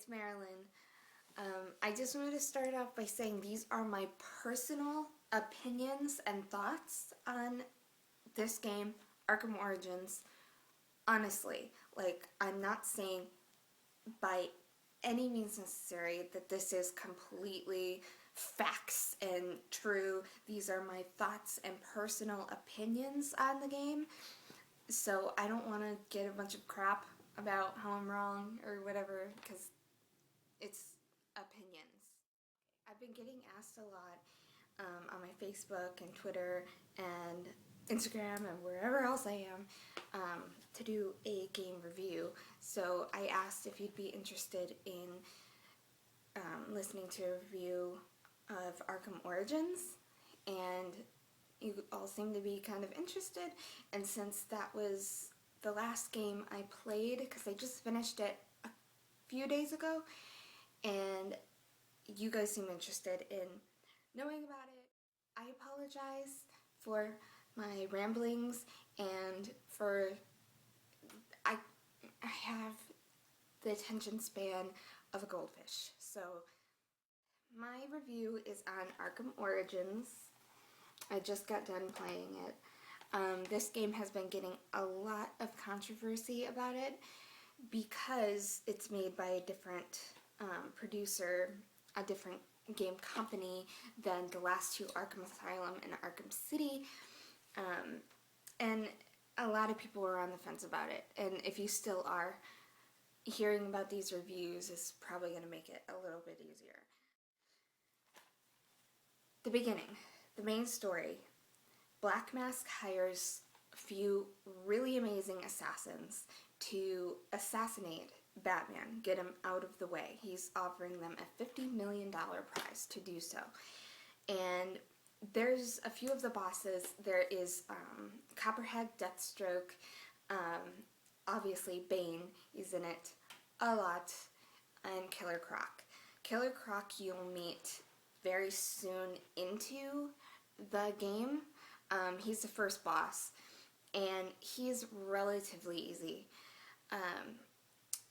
it's Marilyn. I just wanted to start off by saying these are my personal opinions and thoughts on this game, Arkham Origins. Honestly, like, I'm not saying by any means necessary that this is completely facts and true. These are my thoughts and personal opinions on the game. So I don't want to get a bunch of crap about how I'm wrong or whatever, because it's opinions. I've been getting asked a lot on my Facebook and Twitter and Instagram and wherever else I am to do a game review. So I asked if you'd be interested in listening to a review of Arkham Origins, and you all seem to be kind of interested. And since that was the last game I played, because I just finished it a few days ago, and you guys seem interested in knowing about it, I apologize for my ramblings and for I have the attention span of a goldfish. So my review is on Arkham Origins. I just got done playing it. This game has been getting a lot of controversy about it because it's made by a different producer, a different game company than the last two, Arkham Asylum and Arkham City. And a lot of people are on the fence about it. And if you still are, hearing about these reviews is probably going to make it a little bit easier. The beginning, the main story. Black Mask hires a few really amazing assassins to assassinate Batman, get him out of the way. He's offering them a $50 million prize to do so. And there's a few of the bosses. There is Copperhead, Deathstroke, obviously Bane is in it a lot, and Killer Croc. Killer Croc you'll meet very soon into the game. He's the first boss, and he's relatively easy.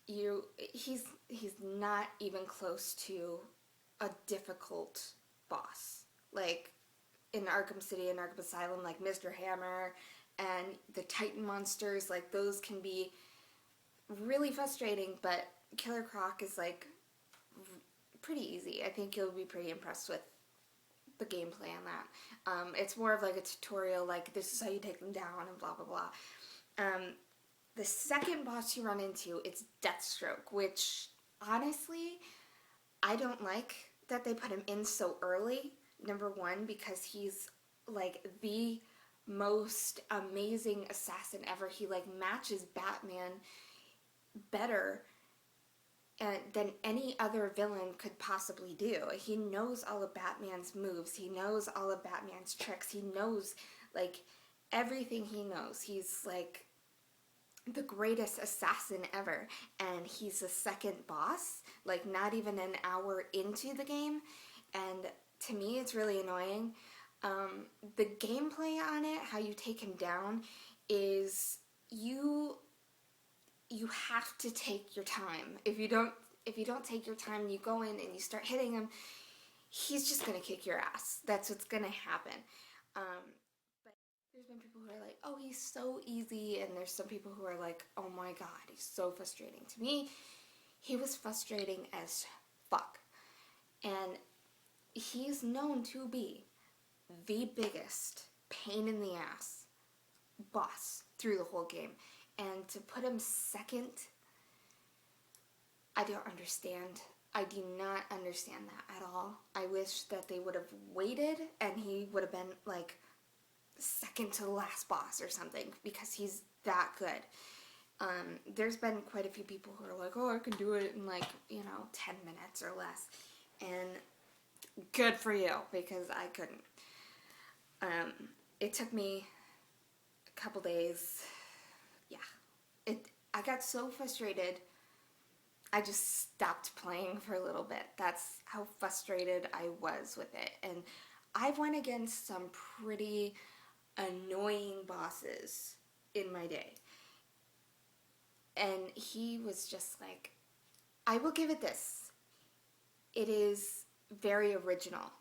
He's not even close to a difficult boss. Like in Arkham City and Arkham Asylum, like Mr. Hammer and the Titan monsters, like those can be really frustrating, but Killer Croc is like pretty easy. I think you'll be pretty impressed with the gameplay on that. It's more of like a tutorial, like this is how you take them down and blah blah blah. The second boss you run into, it's Deathstroke, which honestly I don't like that they put him in so early. Number one, because he's like the most amazing assassin ever. He like matches Batman better than any other villain could possibly do. He knows all of Batman's moves. He knows all of Batman's tricks. He knows like everything he knows. He's like the greatest assassin ever, and he's the second boss, like not even an hour into the game, and to me it's really annoying. The gameplay on it, how you take him down, is you have to take your time. If you don't take your time, you go in and you start hitting him, he's just gonna kick your ass. That's what's gonna happen. But there's been people who are like, oh, he's so easy, and there's some people who are like, oh my god, he's so frustrating. To me, he was frustrating as fuck. And he's known to be the biggest pain in the ass boss through the whole game. And to put him second, I don't understand. I do not understand that at all. I wish that they would have waited and he would have been like second to the last boss or something, because he's that good. There's been quite a few people who are like, oh, I can do it in like, 10 minutes or less. And good for you, because I couldn't. It took me a couple days. Yeah. I got so frustrated, I just stopped playing for a little bit. That's how frustrated I was with it. And I've went against some pretty annoying bosses in my day. And he was just like I will give it this. It is very original.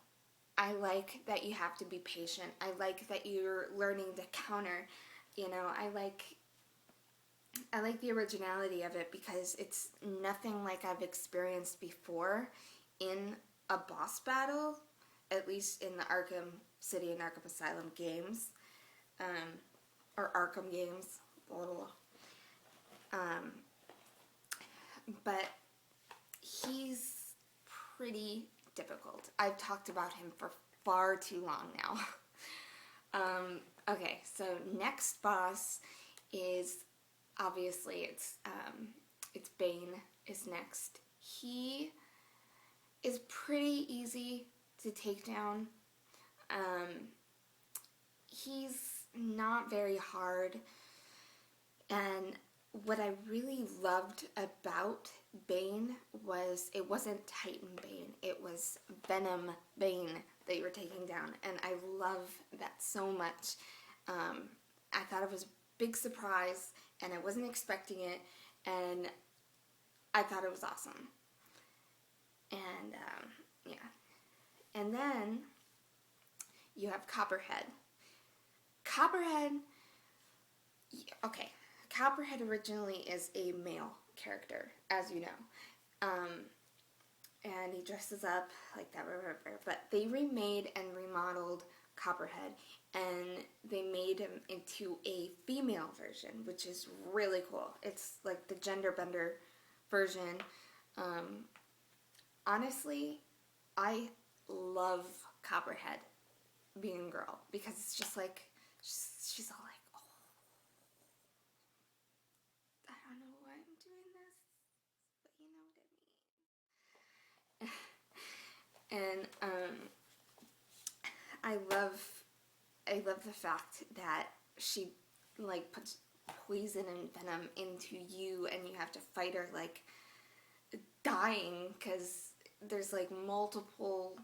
I like that you have to be patient. I like that you're learning the counter. You know, I like the originality of it because it's nothing like I've experienced before in a boss battle, at least in the Arkham City and Arkham Asylum games, or Arkham games, blah, blah, blah. But he's pretty difficult. I've talked about him for far too long now. Okay, so next boss is obviously it's Bane is next. He is pretty easy to take down. He's not very hard, and what I really loved about Bane was it wasn't Titan Bane, it was Venom Bane that you were taking down, and I love that so much. I thought it was a big surprise, and I wasn't expecting it, and I thought it was awesome. And, yeah. And then you have Copperhead. Okay, Copperhead originally is a male character, as you know. And he dresses up like that, but they remade and remodeled Copperhead, and they made him into a female version, which is really cool. It's like the gender bender version. Honestly, I love Copperhead being a girl because it's just like she's all like, oh, I don't know why I'm doing this, but you know what I mean. And I love the fact that she like puts poison and venom into you, and you have to fight her like dying because there's like multiple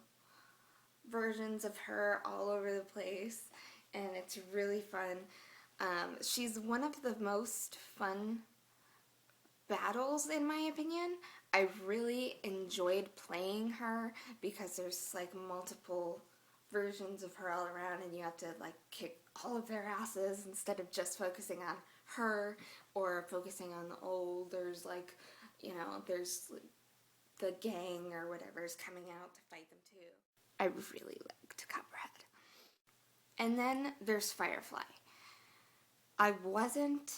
versions of her all over the place, and it's really fun. She's one of the most fun battles in my opinion. I really enjoyed playing her because there's like multiple versions of her all around, and you have to like kick all of their asses instead of just focusing on her or focusing on the old. There's like, you know, there's the gang or whatever is coming out to fight them too. I really liked Copperhead. And then there's Firefly. I wasn't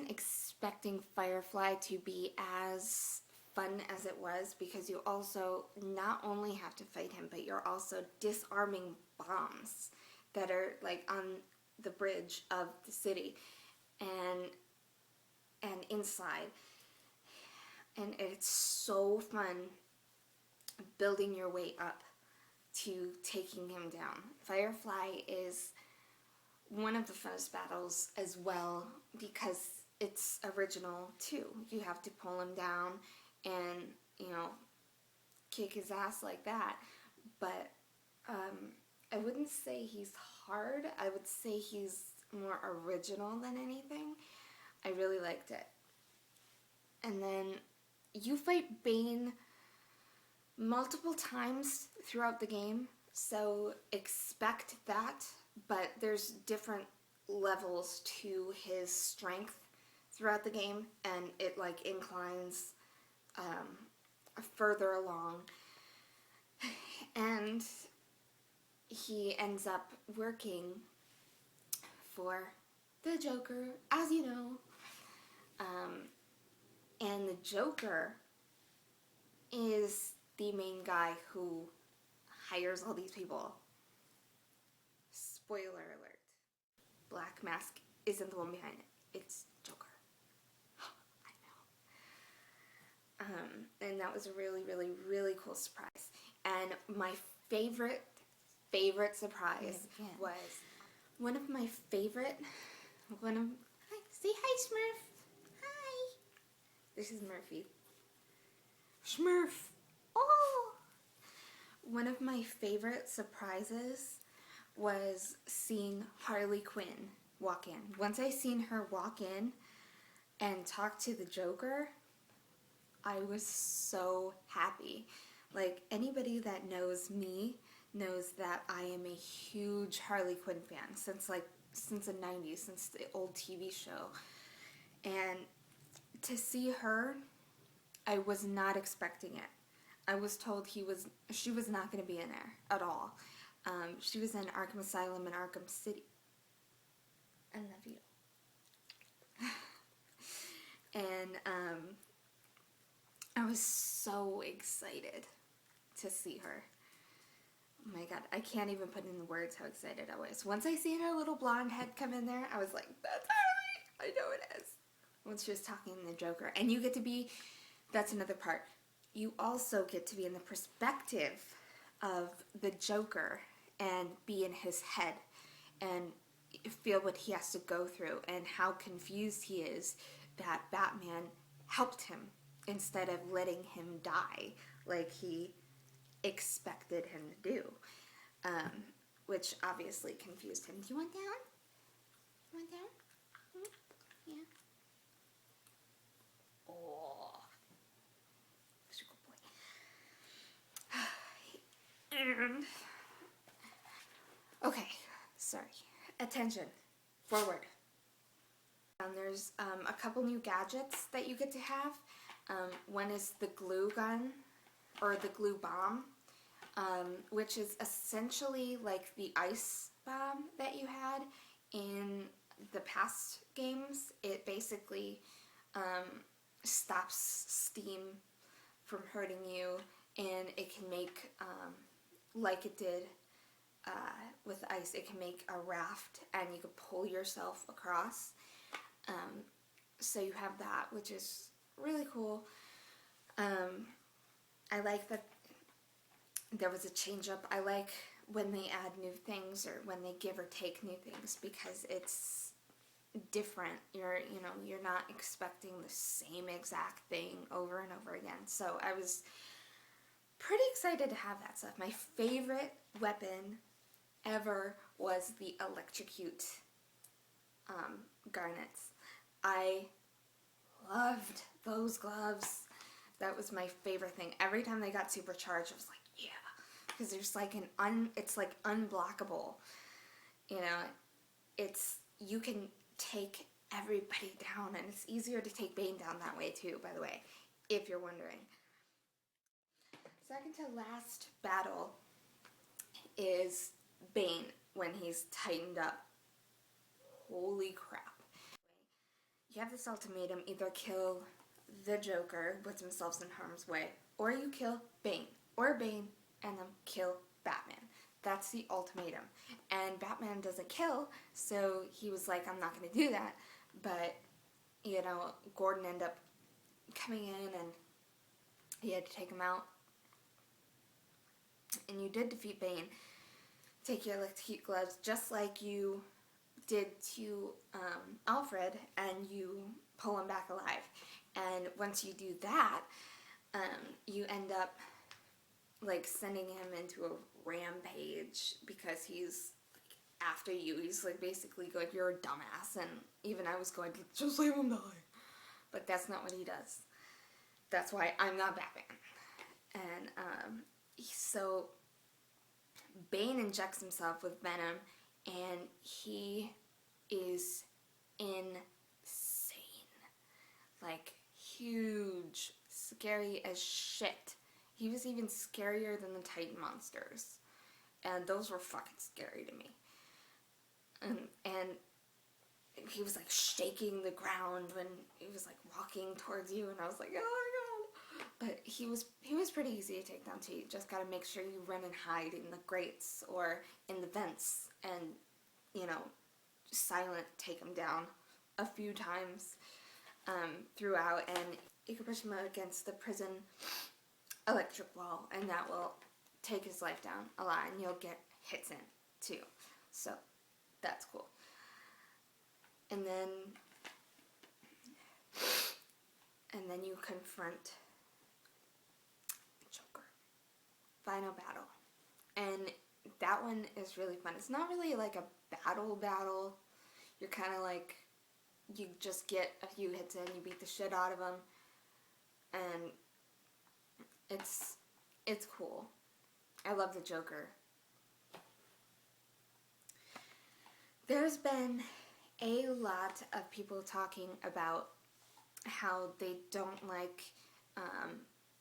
expecting Firefly to be as fun as it was because you also not only have to fight him, but you're also disarming bombs that are like on the bridge of the city and inside. And it's so fun building your way up to taking him down. Firefly is one of the funnest battles as well because it's original too. You have to pull him down and, you know, kick his ass like that. But I wouldn't say he's hard. I would say he's more original than anything. I really liked it. And then you fight Bane multiple times throughout the game, so expect that, but there's different levels to his strength throughout the game, and it like inclines further along, and he ends up working for the Joker, as you know, and the Joker is the main guy who hires all these people. Spoiler alert. Black Mask isn't the one behind it. It's Joker. I know. And that was a really, really, really cool surprise. And my favorite surprise was one of my favorite, hi, say hi, Smurf. Hi. This is Murphy. Smurf. Oh! One of my favorite surprises was seeing Harley Quinn walk in. Once I seen her walk in and talk to the Joker, I was so happy. Like, anybody that knows me knows that I am a huge Harley Quinn fan since the 90s, since the old TV show. And to see her, I was not expecting it. I was told she was not going to be in there at all. She was in Arkham Asylum and Arkham City. I love you. And I was so excited to see her. Oh my god, I can't even put in the words how excited I was. Once I seen her little blonde head come in there, I was like, that's Harley! I know it is. When she was talking to the Joker. And you get to be, that's another part, you also get to be in the perspective of the Joker and be in his head and feel what he has to go through and how confused he is that Batman helped him instead of letting him die like he expected him to do, which obviously confused him. Do you want down? You want down? Yeah. Oh, such a good boy. Okay, sorry. Attention. Forward. There's a couple new gadgets that you get to have. One is the glue gun, or the glue bomb, which is essentially like the ice bomb that you had in the past games. It basically stops steam from hurting you, and it can make, like it did with ice, it can make a raft and you can pull yourself across. So you have that, which is really cool. I like that there was a change up. I like when they add new things or when they give or take new things because it's different. You're not expecting the same exact thing over and over again. So I was pretty excited to have that stuff. My favorite weapon ever was the electrocute garnets. I loved those gloves. That was my favorite thing. Every time they got supercharged, I was like, yeah, because there's like it's like unblockable. You know, you can take everybody down, and it's easier to take Bane down that way too, by the way, if you're wondering. Second to last battle is Bane when he's tightened up. Holy crap. You have this ultimatum: either kill the Joker, puts himself in harm's way, or you kill Bane, and then kill Batman. That's the ultimatum. And Batman doesn't kill, so he was like, I'm not going to do that. But, you know, Gordon ended up coming in and he had to take him out. And you did defeat Bane. Take your electrocute gloves just like you did to Alfred, and you pull him back alive. And once you do that, you end up like sending him into a rampage because he's like, after you. He's like basically going, you're a dumbass, and even I was going, just leave him die. But that's not what he does. That's why I'm not Batman. And so Bane injects himself with venom, and he is insane. Like, huge, scary as shit. He was even scarier than the Titan monsters. And those were fucking scary to me. And he was like shaking the ground when he was like walking towards you, and I was like, oh my god. But he was pretty easy to take down too. You just gotta make sure you run and hide in the grates or in the vents and, you know, silent take him down a few times throughout, and you can push him against the prison electric wall, and that will take his life down a lot, and you'll get hits in too. So that's cool. And then you confront Joker. Final battle. And that one is really fun. It's not really like a battle. You're kind of like, you just get a few hits in, you beat the shit out of him, and it's cool. I love the Joker. There's been a lot of people talking about how they don't like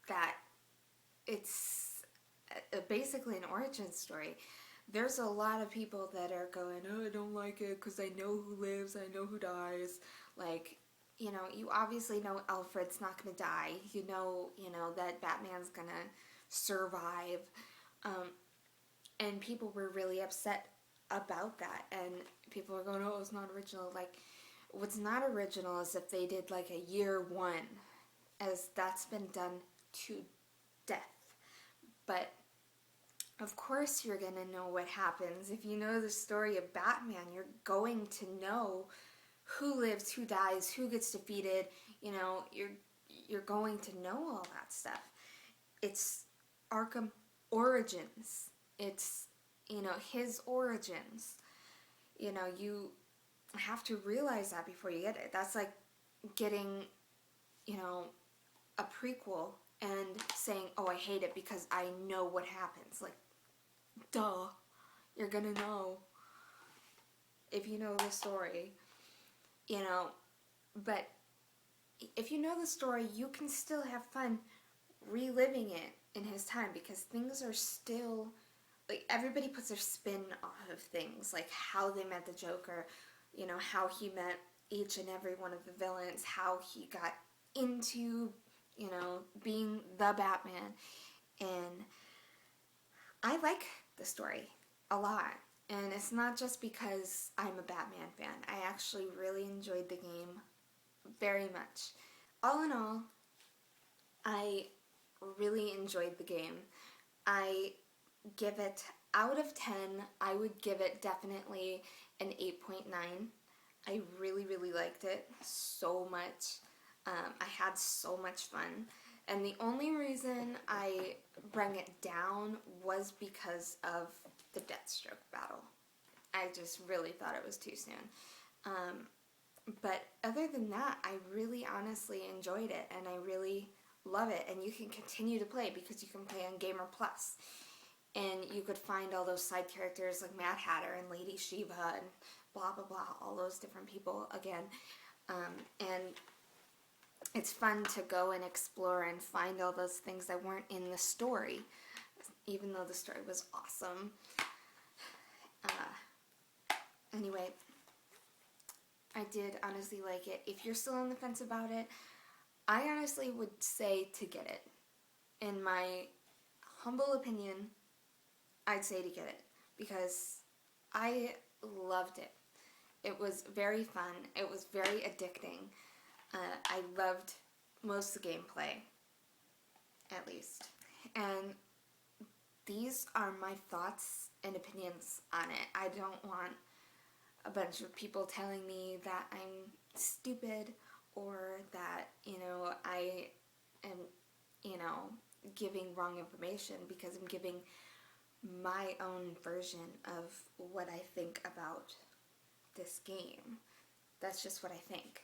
that it's basically an origin story. There's a lot of people that are going, oh, I don't like it because I know who lives, I know who dies. Like, you know, you obviously know Alfred's not going to die. You know that Batman's going to survive. And people were really upset about that. And people are going, oh, it's not original. Like, what's not original is if they did like a year one, as that's been done to death. But of course you're going to know what happens. If you know the story of Batman, you're going to know who lives, who dies, who gets defeated. You know, you're going to know all that stuff. It's Arkham Origins. It's, you know, his origins. You know, you have to realize that before you get it. That's like getting, you know, a prequel and saying, oh, I hate it because I know what happens. Like, duh. You're gonna know if you know the story. You know, but if you know the story, you can still have fun reliving it in his time, because things are still, like, everybody puts their spin off of things, like how they met the Joker, you know, how he met each and every one of the villains, how he got into, you know, being the Batman. And I like the story a lot. And it's not just because I'm a Batman fan. I actually really enjoyed the game very much. All in all, I really enjoyed the game. I give it, out of 10, I would give it definitely an 8.9. I really, really liked it so much. I had so much fun. And the only reason I bring it down was because of the Deathstroke battle. I just really thought it was too soon. But other than that, I really honestly enjoyed it, and I really love it. And you can continue to play because you can play on Gamer Plus. And you could find all those side characters like Mad Hatter and Lady Shiva and blah, blah, blah, all those different people again. And it's fun to go and explore and find all those things that weren't in the story, even though the story was awesome. Anyway, I did honestly like it. If you're still on the fence about it, I honestly would say to get it. In my humble opinion, I'd say to get it, because I loved it. It was very fun. It was very addicting. I loved most of the gameplay, at least. And these are my thoughts and opinions on it. I don't want a bunch of people telling me that I'm stupid or that, you know, I am, you know, giving wrong information, because I'm giving my own version of what I think about this game. That's just what I think.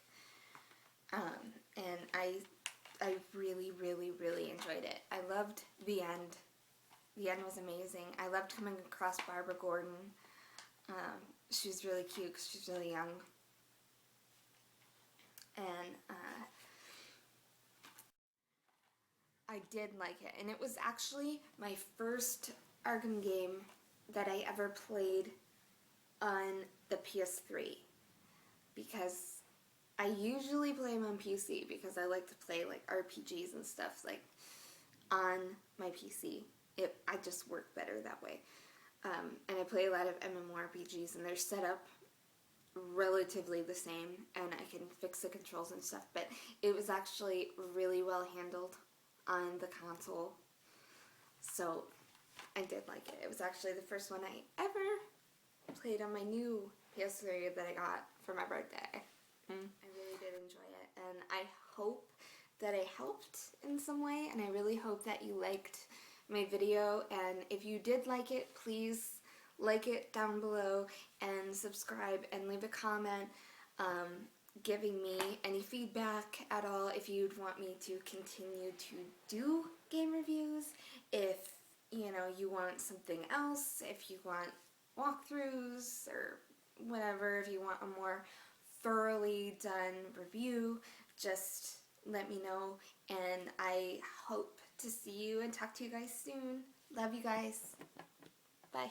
And I really, really, really enjoyed it. I loved the end. The end was amazing. I loved coming across Barbara Gordon. She was really cute because she's really young. And I did like it. And it was actually my first Arkham game that I ever played on the PS3. Because I usually play them on PC because I like to play like RPGs and stuff like on my PC. I just work better that way. And I play a lot of MMORPGs, and they're set up relatively the same, and I can fix the controls and stuff, but it was actually really well handled on the console, so I did like it. It was actually the first one I ever played on my new PS3 that I got for my birthday. I really did enjoy it, and I hope that I helped in some way, and I really hope that you liked my video. And if you did like it, please like it down below and subscribe and leave a comment. giving me any feedback at all, if you'd want me to continue to do game reviews, if you want something else, if you want walkthroughs or whatever, if you want a more thoroughly done review, just let me know, and I hope to see you and talk to you guys soon. Love you guys. Bye.